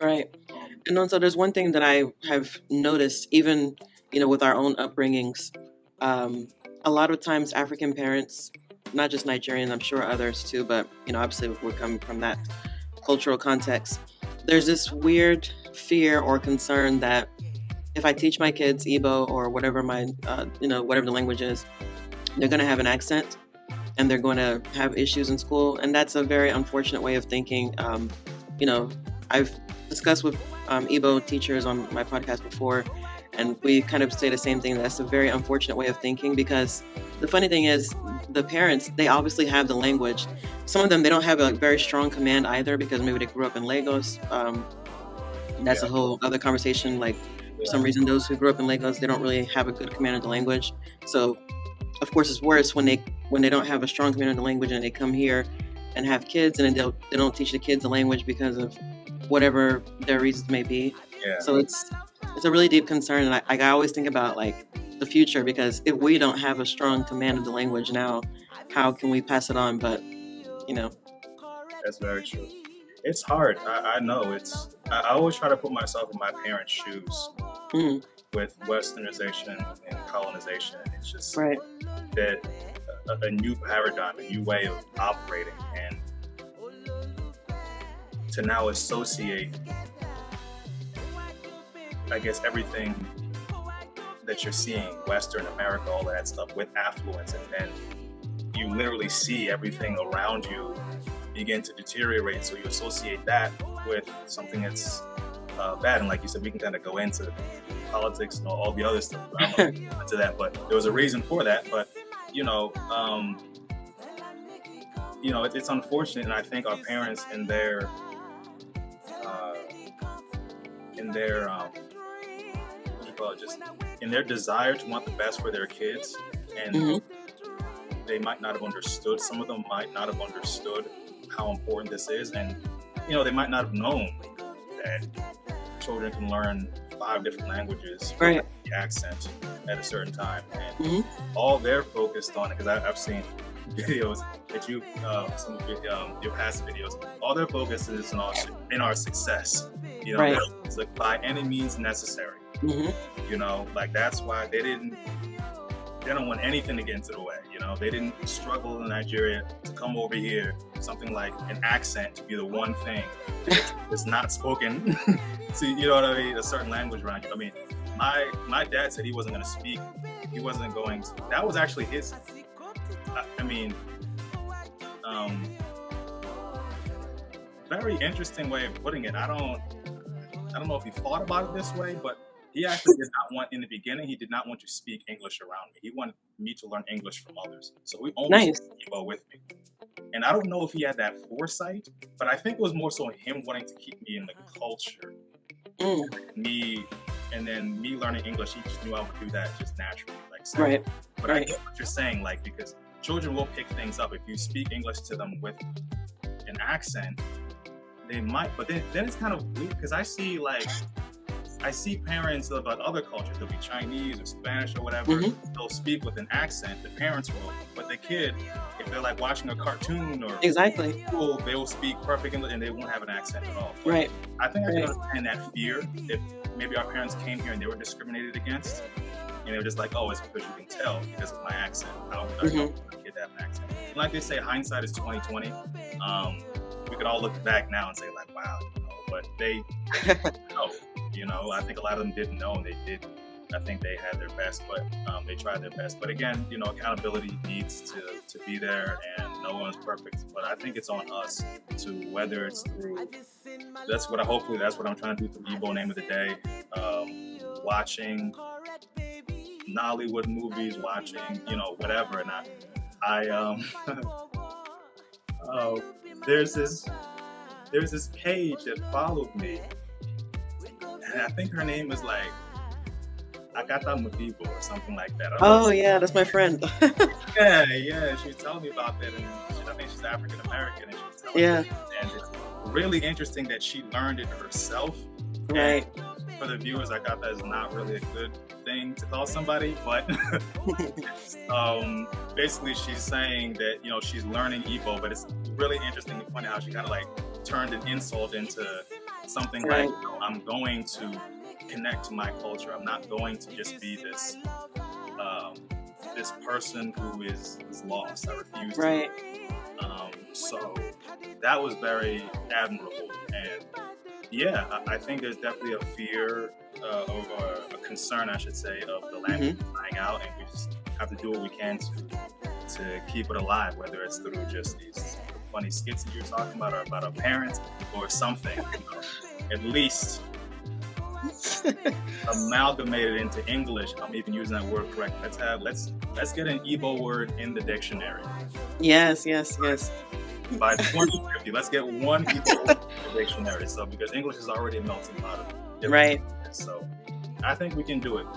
Right. And also, there's one thing that I have noticed, even with our own upbringings. Um, a lot of times, African parents, not just Nigerian, I'm sure others too, but obviously we're coming from that cultural context. There's this weird fear or concern that if I teach my kids Igbo or whatever whatever the language is, they're going to have an accent and they're going to have issues in school, and that's a very unfortunate way of thinking. You know, I've discussed with Igbo teachers on my podcast before, and we kind of say the same thing. That's a very unfortunate way of thinking because the funny thing is, the parents, they obviously have the language. Some of them, they don't have a very strong command either because maybe they grew up in Lagos. That's a whole other conversation. Like, for some reason, those who grew up in Lagos, they don't really have a good command of the language. So, of course, it's worse when they don't have a strong command of the language and they come here and have kids, and then they don't teach the kids the language because of whatever their reasons may be. Yeah. So it's a really deep concern, and I always think about like the future, because if we don't have a strong command of the language now, how can we pass it on? But That's very true. It's hard. I know. I always try to put myself in my parents' shoes mm, with westernization and colonization. It's just right, that a new paradigm, a new way of operating, and to now associate, I guess, everything that you're seeing, Western America, all that stuff, with affluence, and then you literally see everything around you begin to deteriorate. So you associate that with something that's bad. And like you said, we can kind of go into politics and all the other stuff. I don't know into that, but there was a reason for that. But it's unfortunate, and I think our parents in their just in their desire to want the best for their kids, and they might not have understood. Some of them might not have understood how important this is, and they might not have known that children can learn 5 different languages with right, the accent at a certain time, and all they're focused on, because I've seen videos that some of your past videos, all their focus is in our success. right, It's like by any means necessary. Like that's why they don't want anything to get into the way. They didn't struggle in Nigeria to come over here, something like an accent to be the one thing that's not spoken. See, you know what I mean? A certain language around you. I mean, my dad said he wasn't going to speak. He wasn't going to. That was actually his. Very interesting way of putting it. I don't know if he thought about it this way, but he actually did not want, in the beginning, he did not want to speak English around me. He wanted me to learn English from others. So he only nice, spoke Igbo with me. And I don't know if he had that foresight, but I think it was more so him wanting to keep me in the culture. Me learning English, he just knew I would do that just naturally. right, But I get what you're saying, like, because children will pick things up. If you speak English to them with an accent, they might, but then it's kind of weird, because I see parents of other cultures, they'll be Chinese or Spanish or whatever, they'll speak with an accent, the parents will, but the kid, if they're like watching a cartoon or exactly, school, they will speak perfect English and they won't have an accent at all. But right, I think I can understand that fear if maybe our parents came here and they were discriminated against, and they were just like, oh, it's because you can tell because of my accent. I don't want a kid to have an accent. And like they say, hindsight is 20/20. We could all look back now and say like, wow, but they know. I think a lot of them didn't know, and they did. I think they had their best, but they tried their best. But again, accountability needs to be there, and no one's perfect. But I think it's on us to, whether it's through, that's what I'm trying to do through Igbo Name of the Day, watching Nollywood movies, watching, whatever. And I there's this page that followed me, and I think her name is like Agata Modibo or something like that. Yeah, that's my friend. yeah, she was telling me about that, and I think she's African American, and she was telling me, and it's really interesting that she learned it herself. Right. And for the viewers, I got that is not really a good thing to call somebody, but basically she's saying that she's learning Igbo, but it's really interesting and funny how she kind of like turned an insult into Something Right. like, I'm going to connect to my culture. I'm not going to just be this this person who is lost. I refuse Right. to. So that was very admirable. And yeah, I think there's definitely a fear or a concern, I should say, of the language dying out, and we just have to do what we can to keep it alive, whether it's through just these funny skits that you're talking about, or about our parents, or something. At least amalgamated into English. I'm even using that word correct. Let's get an Igbo word in the dictionary. Yes. By 2050, let's get one Igbo word in the dictionary. So because English is already a melting pot of different Right. languages. So I think we can do it.